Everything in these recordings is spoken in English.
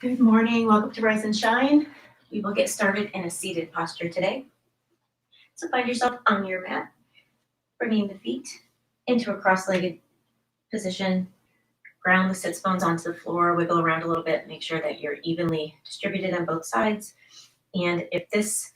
Good morning. Welcome to Rise and Shine. We will get started in a seated posture today. So find yourself on your mat, bringing the feet into a cross-legged position. Ground the sits bones onto the floor, wiggle around a little bit, make sure that you're evenly distributed on both sides. And if this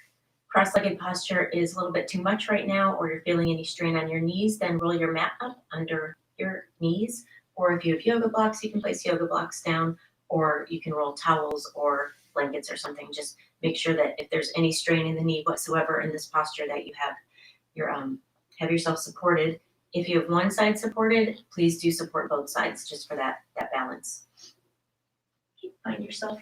cross-legged posture is a little bit too much right now, or you're feeling any strain on your knees, then roll your mat up under your knees. Or if you have yoga blocks, you can place yoga blocks down, or you can roll towels or blankets or something. Just make sure that if there's any strain in the knee whatsoever in this posture, that you have yourself supported. If you have one side supported, please do support both sides just for that balance. Find yourself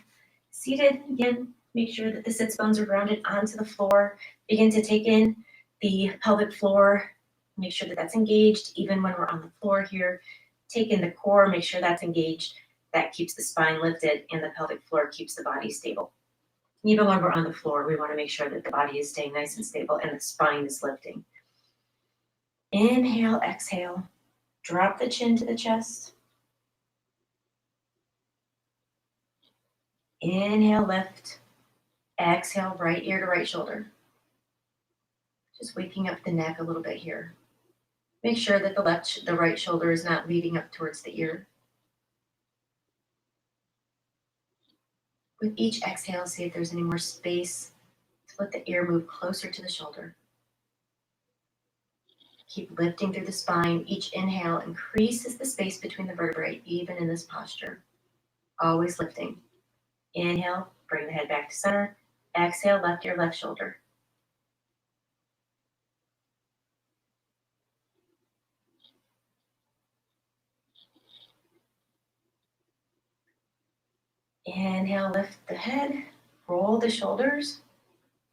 seated again. Make sure that the sits bones are grounded onto the floor. Begin to take in the pelvic floor. Make sure that that's engaged even when we're on the floor here. Take in the core, make sure that's engaged. That keeps the spine lifted and the pelvic floor keeps the body stable. Even when we're on the floor, we want to make sure that the body is staying nice and stable and the spine is lifting. Inhale, exhale. Drop the chin to the chest. Inhale, lift. Exhale, right ear to right shoulder. Just waking up the neck a little bit here. Make sure that the right shoulder is not leading up towards the ear. With each exhale, see if there's any more space to let the ear move closer to the shoulder. Keep lifting through the spine. Each inhale increases the space between the vertebrae, even in this posture. Always lifting. Inhale, bring the head back to center. Exhale, left ear, left shoulder. Inhale, lift the head, roll the shoulders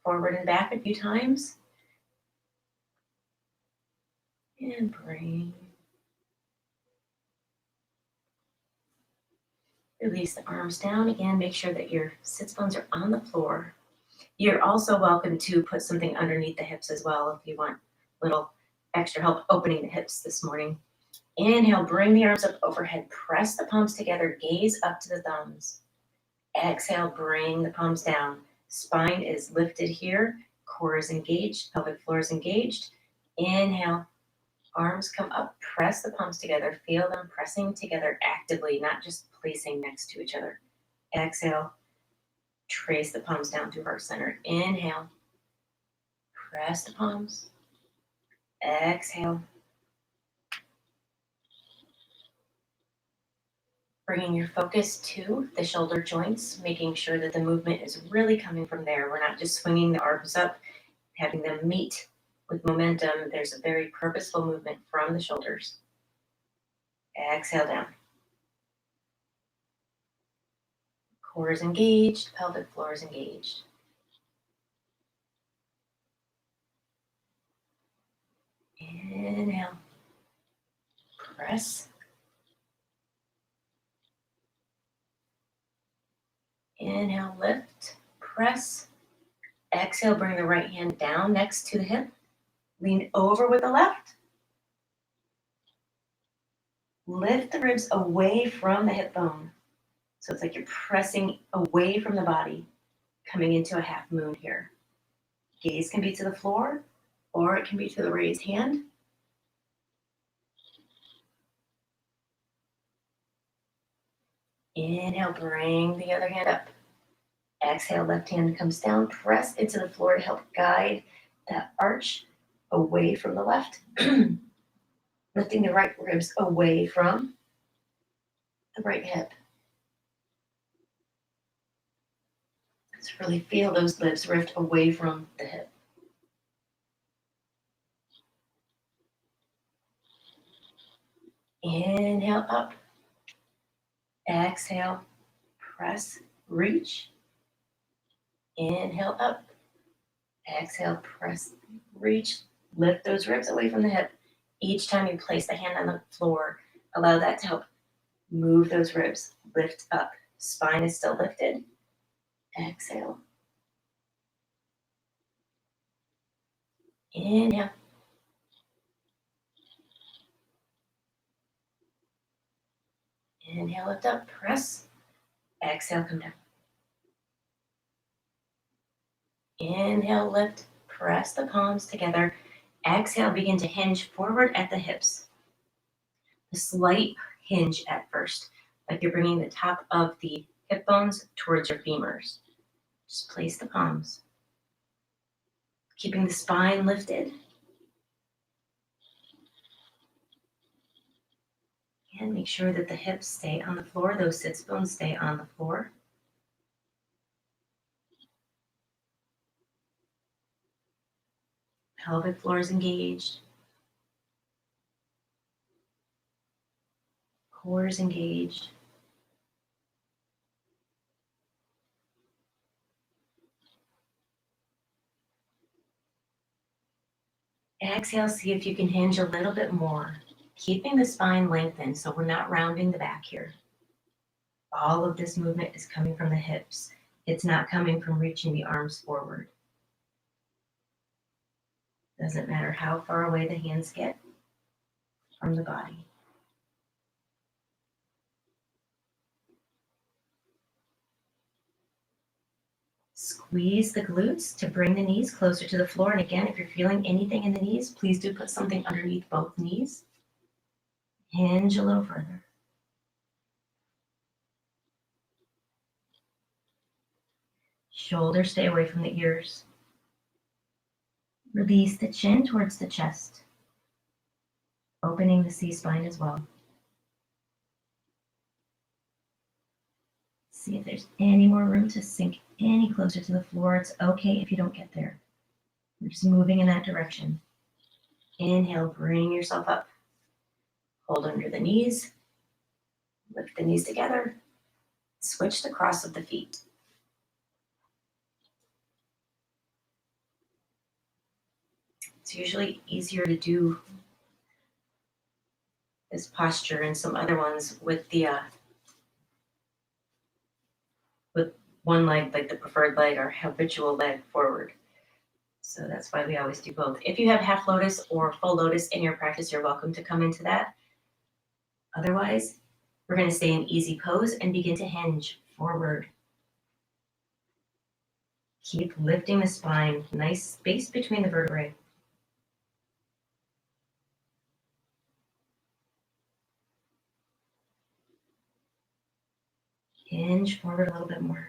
forward and back a few times. And bring. Release the arms down. Again, make sure that your sits bones are on the floor. You're also welcome to put something underneath the hips as well if you want a little extra help opening the hips this morning. Inhale, bring the arms up overhead. Press the palms together. Gaze up to the thumbs. Exhale, bring the palms down. Spine is lifted here. Core is engaged. Pelvic floor is engaged. Inhale. Arms come up. Press the palms together. Feel them pressing together actively, not just placing next to each other. Exhale. Trace the palms down through heart center. Inhale. Press the palms. Exhale. Bringing your focus to the shoulder joints, making sure that the movement is really coming from there. We're not just swinging the arms up, having them meet with momentum. There's a very purposeful movement from the shoulders. Exhale down. Core is engaged, pelvic floor is engaged. Inhale. Press. Inhale, lift, press. Exhale, bring the right hand down next to the hip. Lean over with the left. Lift the ribs away from the hip bone. So it's like you're pressing away from the body, coming into a half moon here. Gaze can be to the floor, or it can be to the raised hand. Inhale, bring the other hand up. Exhale, left hand comes down. Press into the floor to help guide that arch away from the left. Lifting the right ribs away from the right hip. Let's really feel those ribs rift away from the hip. Inhale up. Exhale, press, reach. Inhale up. Exhale, press, reach. Lift those ribs away from the hip. Each time you place the hand on the floor, allow that to help move those ribs. Lift up. Spine is still lifted. Exhale. Inhale. Inhale, lift up, press. Exhale, come down. Inhale, lift, press the palms together. Exhale, begin to hinge forward at the hips. A slight hinge at first, like you're bringing the top of the hip bones towards your femurs. Just place the palms, keeping the spine lifted. And make sure that the hips stay on the floor, those sits bones stay on the floor. Pelvic floor is engaged. Core is engaged. Exhale, see if you can hinge a little bit more, keeping the spine lengthened so we're not rounding the back here. All of this movement is coming from the hips. It's not coming from reaching the arms forward. Doesn't matter how far away the hands get from the body. Squeeze the glutes to bring the knees closer to the floor. And again, if you're feeling anything in the knees, please do put something underneath both knees. Hinge a little further. Shoulders stay away from the ears. Release the chin towards the chest, opening the C-spine as well. See if there's any more room to sink any closer to the floor. It's okay if you don't get there. We're just moving in that direction. Inhale, bring yourself up. Hold under the knees. Lift the knees together. Switch the cross of the feet. It's usually easier to do this posture and some other ones with the with one leg, like the preferred leg or habitual leg forward. So that's why we always do both. If you have half lotus or full lotus in your practice, you're welcome to come into that. Otherwise, we're going to stay in easy pose and begin to hinge forward. Keep lifting the spine, nice space between the vertebrae. Hinge forward a little bit more.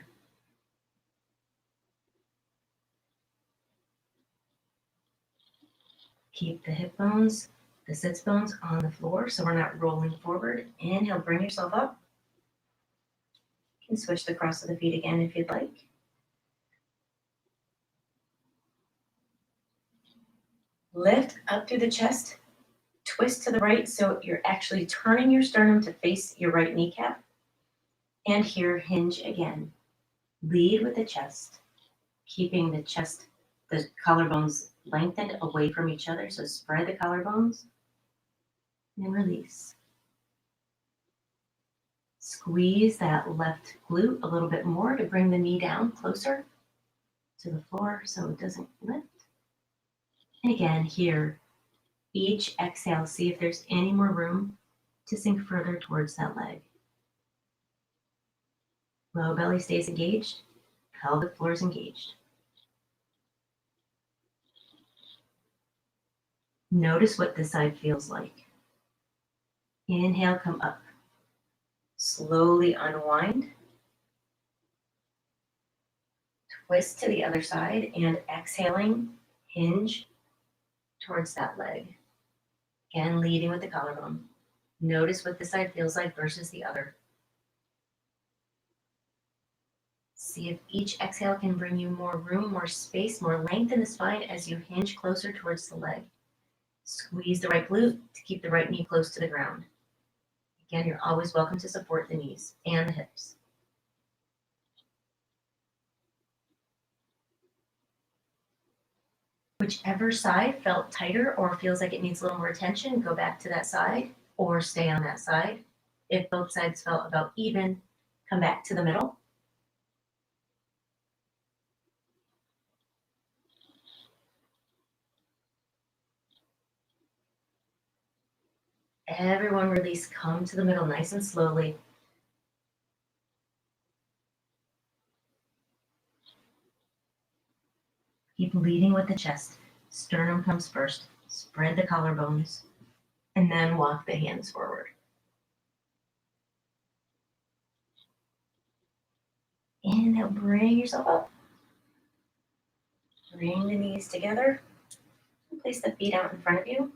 Keep the hip bones, the sits bones on the floor so we're not rolling forward. Inhale, bring yourself up. You can switch the cross of the feet again if you'd like. Lift up through the chest, twist to the right so you're actually turning your sternum to face your right kneecap. And here, hinge again. Lead with the chest, keeping the chest, the collarbones lengthened away from each other. So spread the collarbones and release. Squeeze that left glute a little bit more to bring the knee down closer to the floor so it doesn't lift. And again, here, each exhale, see if there's any more room to sink further towards that leg. Low belly stays engaged, pelvic floor is engaged. Notice what this side feels like. Inhale, come up. Slowly unwind. Twist to the other side and exhaling, hinge towards that leg. Again, leading with the collarbone. Notice what this side feels like versus the other. See if each exhale can bring you more room, more space, more length in the spine as you hinge closer towards the leg. Squeeze the right glute to keep the right knee close to the ground. Again, you're always welcome to support the knees and the hips. Whichever side felt tighter or feels like it needs a little more attention, go back to that side or stay on that side. If both sides felt about even, come back to the middle. Everyone release, come to the middle nice and slowly. Keep leading with the chest. Sternum comes first. Spread the collarbones. And then walk the hands forward. Inhale, bring yourself up. Bring the knees together. Place the feet out in front of you.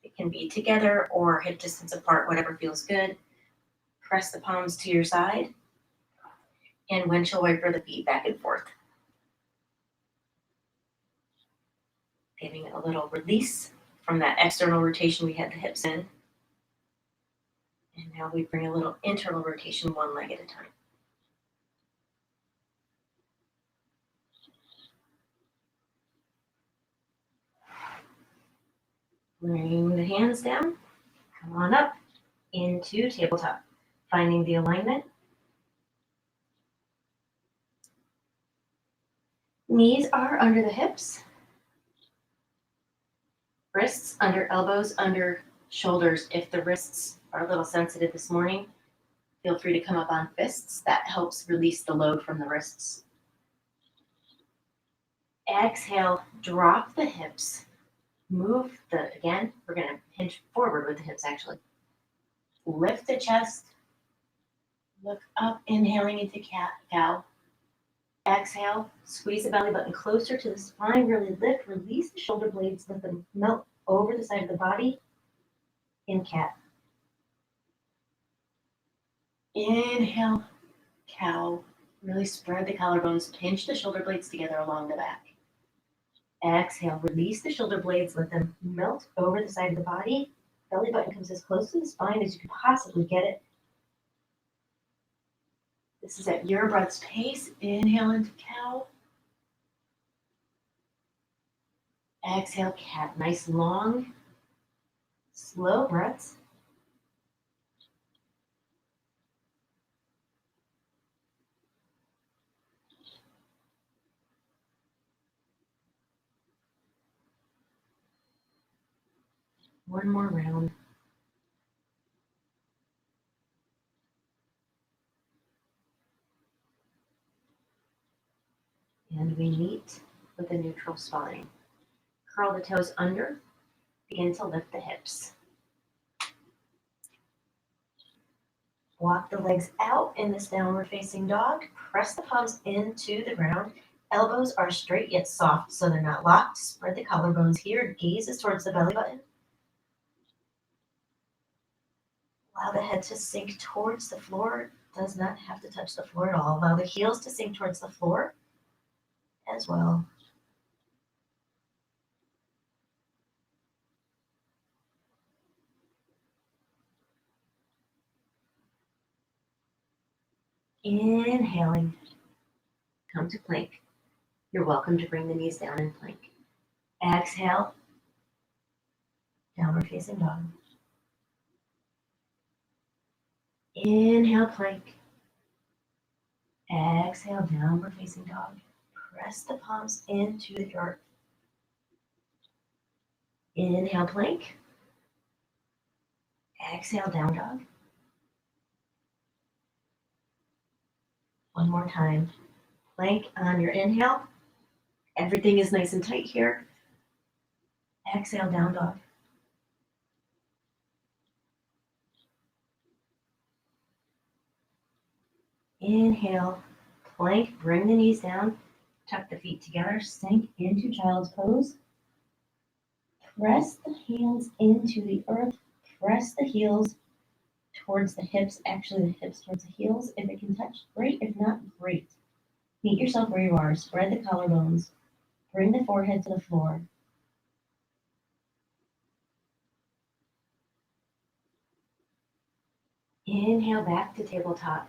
It can be together or hip distance apart, whatever feels good. Press the palms to your side. And windshield wiper the feet back and forth. Giving it a little release from that external rotation we had the hips in. And now we bring a little internal rotation, one leg at a time. Bring the hands down. Come on up into tabletop. Finding the alignment. Knees are under the hips. Wrists under elbows, under shoulders. If the wrists are a little sensitive this morning, feel free to come up on fists. That helps release the load from the wrists. Exhale, drop the hips. Move again, we're going to hinge forward with the hips actually. Lift the chest. Look up, inhaling into cat-cow. Exhale, squeeze the belly button closer to the spine. Really lift, release the shoulder blades. Let them melt over the side of the body in cat. Inhale, cow. Really spread the collarbones. Pinch the shoulder blades together along the back. Exhale, release the shoulder blades. Let them melt over the side of the body. Belly button comes as close to the spine as you can possibly get it. This is at your breath's pace. Inhale into cow. Exhale, cat. Nice, long, slow breaths. One more round. And we meet with a neutral spine. Curl the toes under. Begin to lift the hips. Walk the legs out in this downward facing dog. Press the palms into the ground. Elbows are straight yet soft, so they're not locked. Spread the collarbones here. Gaze is towards the belly button. Allow the head to sink towards the floor. Does not have to touch the floor at all. Allow the heels to sink towards the floor as well. Inhaling, come to plank. You're welcome to bring the knees down in plank. Exhale, downward facing dog. Inhale, plank. Exhale, downward facing dog. Press the palms into the earth. Inhale, plank. Exhale, down dog. One more time. Plank on your inhale. Everything is nice and tight here. Exhale, down dog. Inhale, plank, bring the knees down, tuck the feet together, sink into child's pose. Press the hands into the earth, press the heels towards the hips, actually the hips towards the heels. If it can touch, great. If not, great. Meet yourself where you are, spread the collarbones, bring the forehead to the floor. Inhale back to tabletop.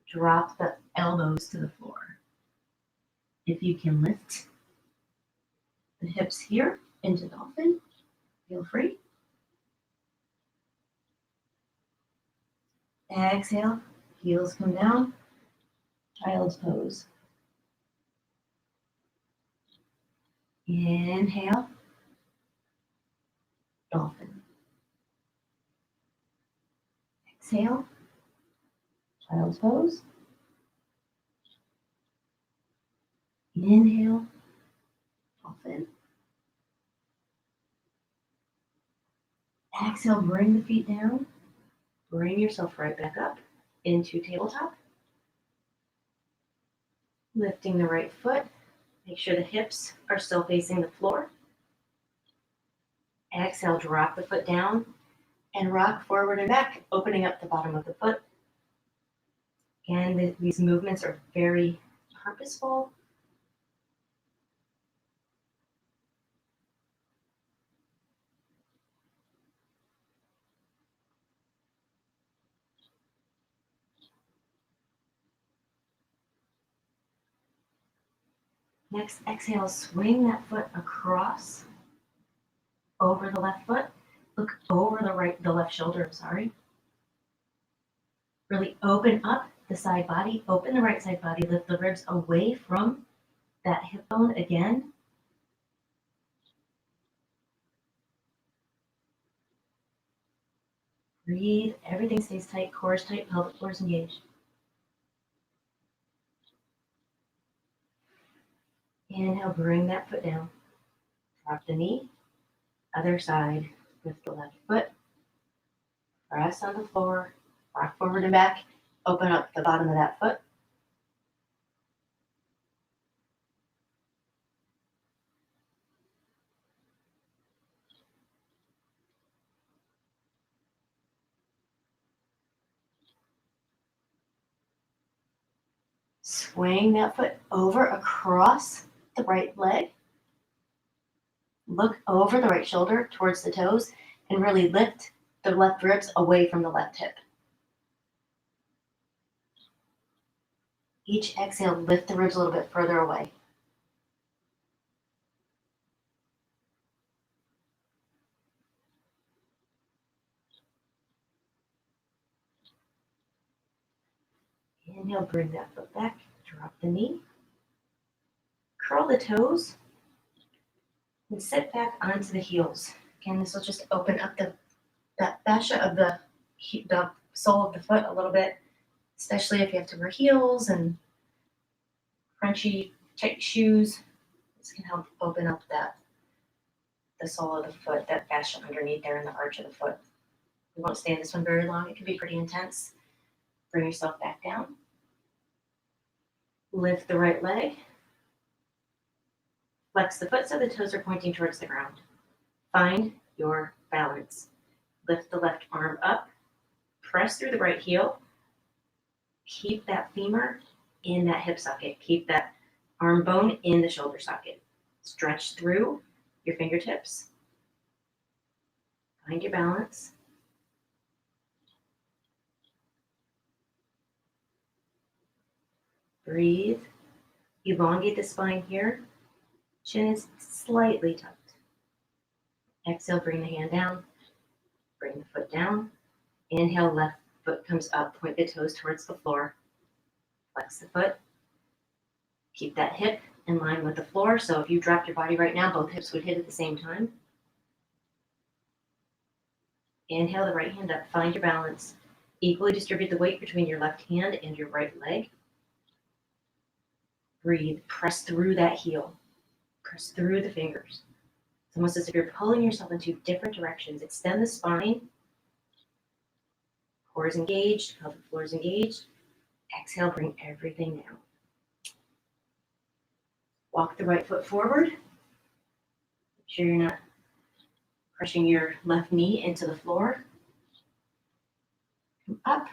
Drop the elbows to the floor. If you can lift the hips here into dolphin, feel free. Exhale, heels come down, child's pose. Inhale, dolphin. Exhale, child's pose. Inhale, soften. Exhale, bring the feet down. Bring yourself right back up into tabletop. Lifting the right foot. Make sure the hips are still facing the floor. Exhale, drop the foot down and rock forward and back, opening up the bottom of the foot. And these movements are very purposeful. Next, exhale, swing that foot across over the left foot. Look over the left shoulder, Really open up the side body, open the right side body, lift the ribs away from that hip bone again. Breathe, everything stays tight, core is tight, pelvic floor is engaged. Inhale, bring that foot down. Drop the knee, other side, lift the left foot. Press on the floor, rock forward and back, open up the bottom of that foot. Swing that foot over across the right leg. Look over the right shoulder towards the toes and really lift the left ribs away from the left hip. Each exhale, lift the ribs a little bit further away. Inhale, bring that foot back, drop the knee. Curl the toes and sit back onto the heels. Again, this will just open up that fascia of the sole of the foot a little bit, especially if you have to wear heels and crunchy, tight shoes. This can help open up the sole of the foot, that fascia underneath there in the arch of the foot. We won't stay in this one very long. It can be pretty intense. Bring yourself back down. Lift the right leg. Flex the foot so the toes are pointing towards the ground. Find your balance. Lift the left arm up. Press through the right heel. Keep that femur in that hip socket. Keep that arm bone in the shoulder socket. Stretch through your fingertips. Find your balance. Breathe. Elongate the spine here. Chin is slightly tucked. Exhale, bring the hand down. Bring the foot down. Inhale, left foot comes up. Point the toes towards the floor. Flex the foot. Keep that hip in line with the floor. So if you dropped your body right now, both hips would hit at the same time. Inhale the right hand up. Find your balance. Equally distribute the weight between your left hand and your right leg. Breathe. Press through that heel. Press through the fingers. It's almost as if you're pulling yourself in two different directions. Extend the spine. Core is engaged. Pelvic floor is engaged. Exhale, bring everything down. Walk the right foot forward. Make sure you're not crushing your left knee into the floor. Come up,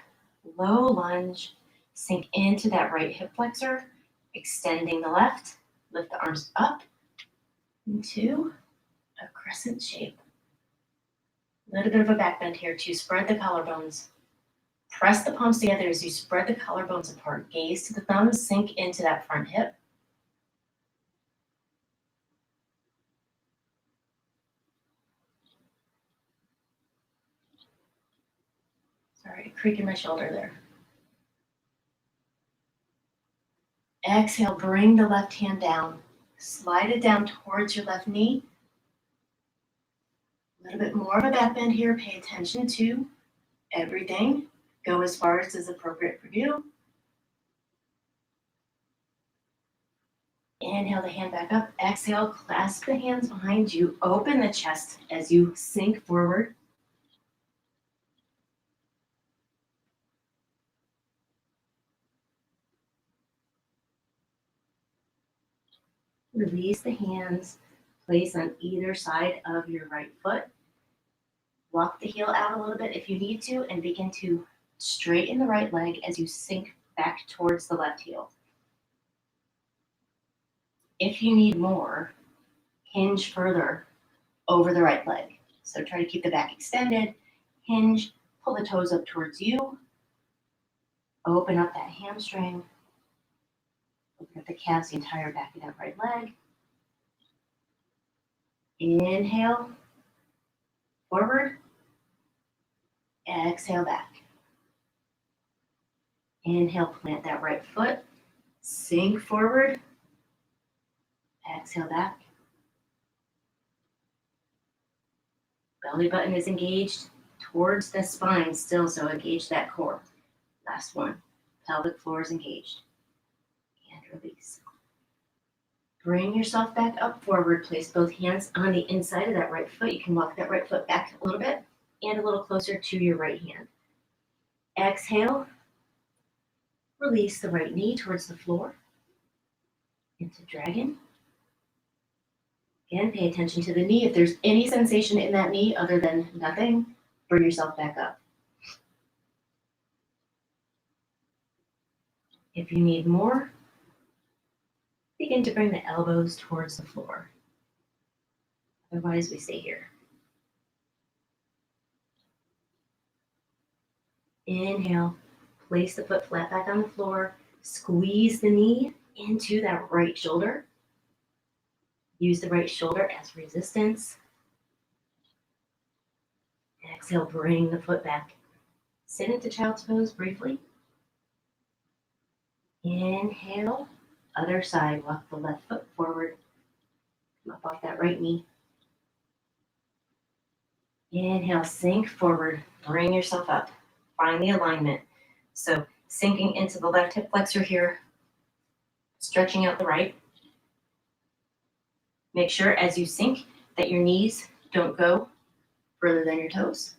low lunge. Sink into that right hip flexor. Extending the left. Lift the arms up into a crescent shape. A little bit of a back bend here to spread the collarbones. Press the palms together as you spread the collarbones apart. Gaze to the thumbs, sink into that front hip. Sorry, creak in my shoulder there. Exhale, bring the left hand down. Slide it down towards your left knee. A little bit more of a back bend here. Pay attention to everything. Go as far as is appropriate for you. Inhale the hand back up. Exhale, clasp the hands behind you. Open the chest as you sink forward. Release the hands. Place on either side of your right foot. Walk the heel out a little bit if you need to, and begin to straighten the right leg as you sink back towards the left heel. If you need more, hinge further over the right leg. So try to keep the back extended. Hinge, pull the toes up towards you. Open up that hamstring. Open up the calves, the entire back of that right leg. Inhale, forward. Exhale, back. Inhale, plant that right foot. Sink forward. Exhale, back. Belly button is engaged towards the spine still, so engage that core. Last one. Pelvic floor is engaged. And release. Bring yourself back up forward. Place both hands on the inside of that right foot. You can walk that right foot back a little bit and a little closer to your right hand. Exhale. Release the right knee towards the floor. Into dragon. Again, pay attention to the knee. If there's any sensation in that knee other than nothing, bring yourself back up. If you need more, begin to bring the elbows towards the floor. Otherwise, we stay here. Inhale, place the foot flat back on the floor. Squeeze the knee into that right shoulder. Use the right shoulder as resistance. Exhale, bring the foot back. Sit into child's pose briefly. Inhale, other side. Walk the left foot forward. Come up off that right knee. Inhale, sink forward. Bring yourself up. Find the alignment. So sinking into the left hip flexor here. Stretching out the right. Make sure as you sink that your knees don't go further than your toes.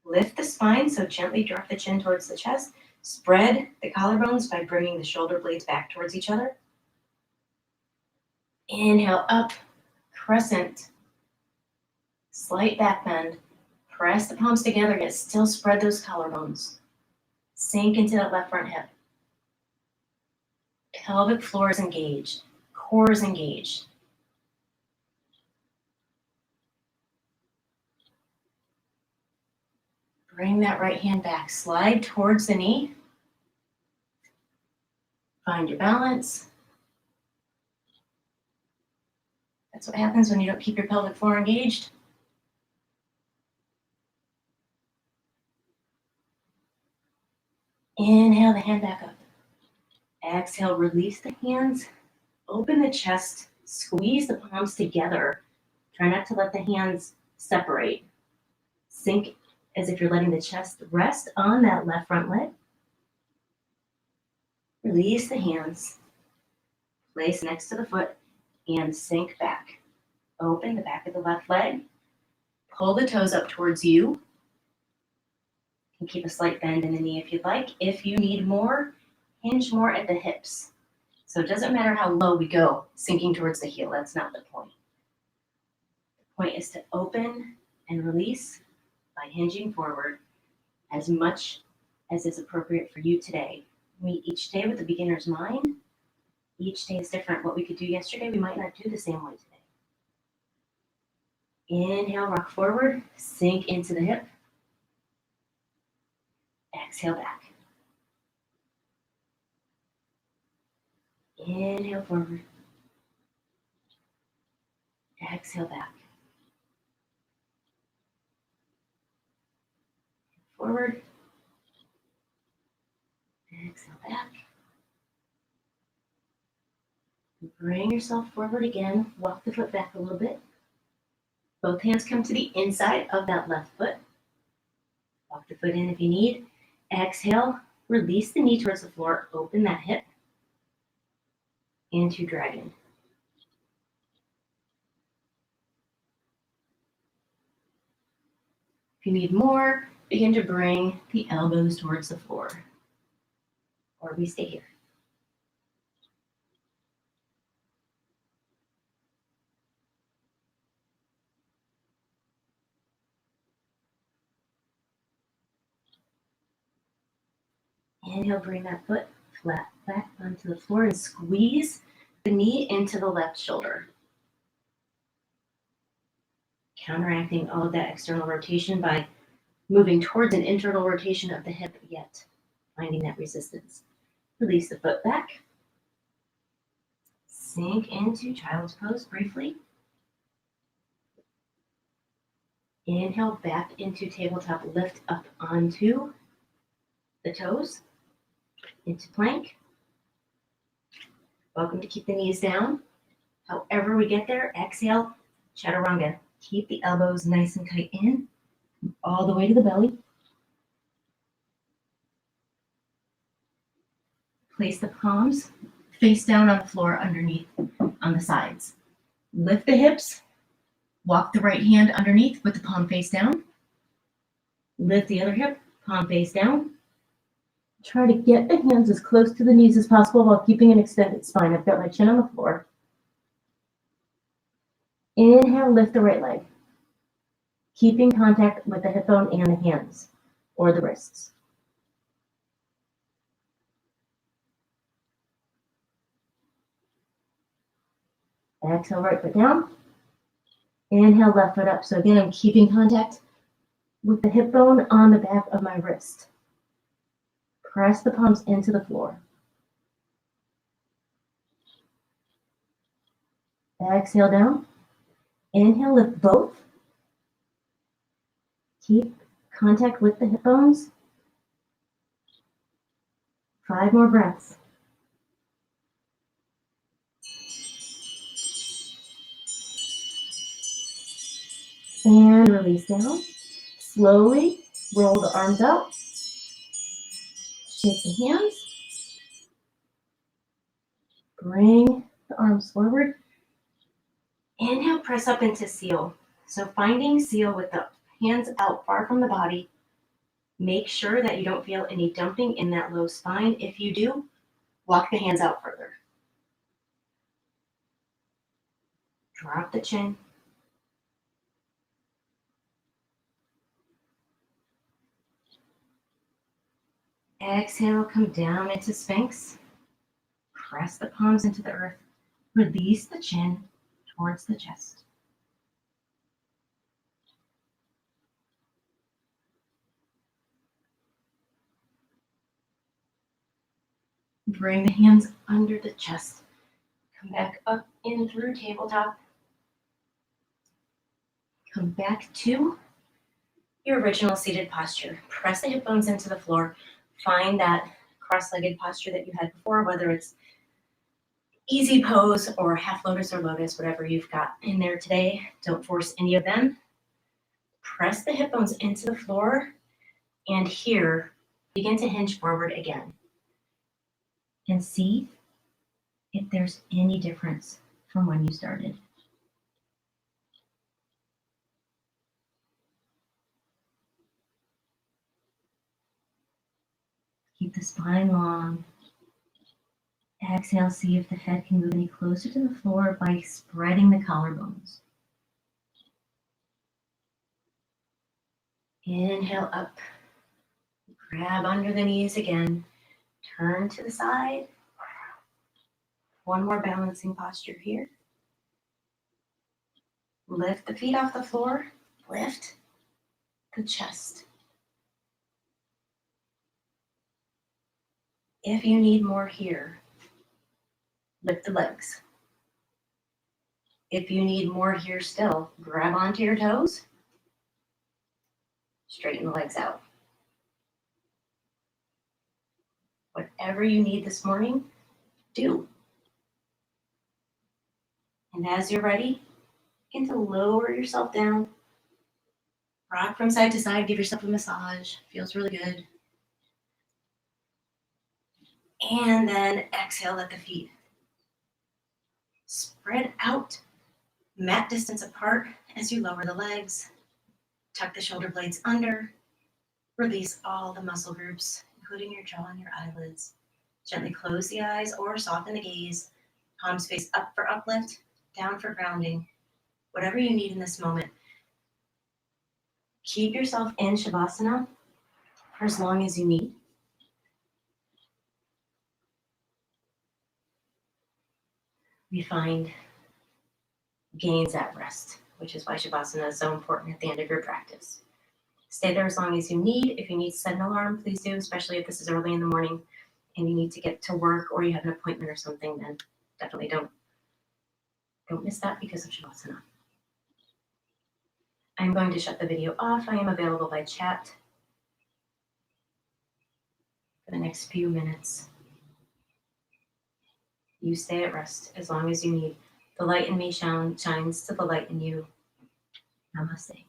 Lift the spine, so gently drop the chin towards the chest. Spread the collarbones by bringing the shoulder blades back towards each other. Inhale up, crescent. Slight back bend. Press the palms together, yet still spread those collarbones. Sink into that left front hip. Pelvic floor is engaged. Core is engaged. Bring that right hand back. Slide towards the knee. Find your balance. That's what happens when you don't keep your pelvic floor engaged. Inhale the hand back up. Exhale, release the hands. Open the chest. Squeeze the palms together. Try not to let the hands separate. Sink as if you're letting the chest rest on that left front leg. Release the hands. Place next to the foot and sink back. Open the back of the left leg. Pull the toes up towards you. You can keep a slight bend in the knee if you'd like. If you need more, hinge more at the hips. So it doesn't matter how low we go, sinking towards the heel. That's not the point. The point is to open and release by hinging forward as much as is appropriate for you today. Meet each day with the beginner's mind. Each day is different. What we could do yesterday, we might not do the same way today. Inhale, rock forward, sink into the hip. Exhale back. Inhale forward. Exhale back. Forward. Exhale back. Bring yourself forward again. Walk the foot back a little bit. Both hands come to the inside of that left foot. Walk the foot in if you need. Exhale. Release the knee towards the floor. Open that hip. into dragon. If you need more, begin to bring the elbows towards the floor, or we stay here. Inhale, bring that foot flat back onto the floor and squeeze the knee into the left shoulder. Counteracting all of that external rotation by moving towards an internal rotation of the hip, yet finding that resistance. Release the foot back. Sink into child's pose briefly. Inhale back into tabletop, lift up onto the toes, into plank. Welcome to keep the knees down. However we get there, exhale, chaturanga. Keep the elbows nice and tight in, all the way to the belly. Place the palms face down on the floor underneath on the sides. Lift the hips, walk the right hand underneath with the palm face down. Lift the other hip, palm face down. Try to get the hands as close to the knees as possible while keeping an extended spine. I've got my chin on the floor. Inhale, lift the right leg. Keeping contact with the hip bone and the hands or the wrists. Exhale, right foot down. Inhale, left foot up. So again, I'm keeping contact with the hip bone on the back of my wrist. Press the palms into the floor. Exhale down. Inhale, lift both. Keep contact with the hip bones. 5 more breaths. And release down. Slowly roll the arms out. Shake the hands. Bring the arms forward. Inhale, press up into seal. So finding seal with the hands out far from the body. Make sure that you don't feel any dumping in that low spine. If you do, walk the hands out further. Drop the chin. Exhale, come down into Sphinx. Press the palms into the earth. Release the chin towards the chest. Bring the hands under the chest. Come back up in through tabletop. Come back to your original seated posture. Press the hip bones into the floor. Find that cross-legged posture that you had before, whether it's easy pose or half lotus or lotus, whatever you've got in there today. Don't force any of them. Press the hip bones into the floor, and here, begin to hinge forward again. And see if there's any difference from when you started. Keep the spine long. Exhale, see if the head can move any closer to the floor by spreading the collarbones. Inhale up. Grab under the knees again. Turn to the side. One more balancing posture here. Lift the feet off the floor. Lift the chest. If you need more here, lift the legs. If you need more here still, grab onto your toes. Straighten the legs out. Whatever you need this morning, do. And as you're ready, begin to lower yourself down. Rock from side to side. Give yourself a massage. Feels really good. And then exhale, let the feet Spread out, mat distance apart as you lower the legs. Tuck the shoulder blades under. Release all the muscle groups, including your jaw and your eyelids. Gently close the eyes or soften the gaze. Palms face up for uplift, down for grounding. Whatever you need in this moment. Keep yourself in Shavasana for as long as you need. We find gains at rest, which is why Shavasana is so important at the end of your practice. Stay there as long as you need. If you need to set an alarm, please do, especially if this is early in the morning and you need to get to work or you have an appointment or something, then definitely don't miss that because of Shavasana. I'm going to shut the video off. I am available by chat for the next few minutes. You stay at rest as long as you need. The light in me shines to the light in you. Namaste.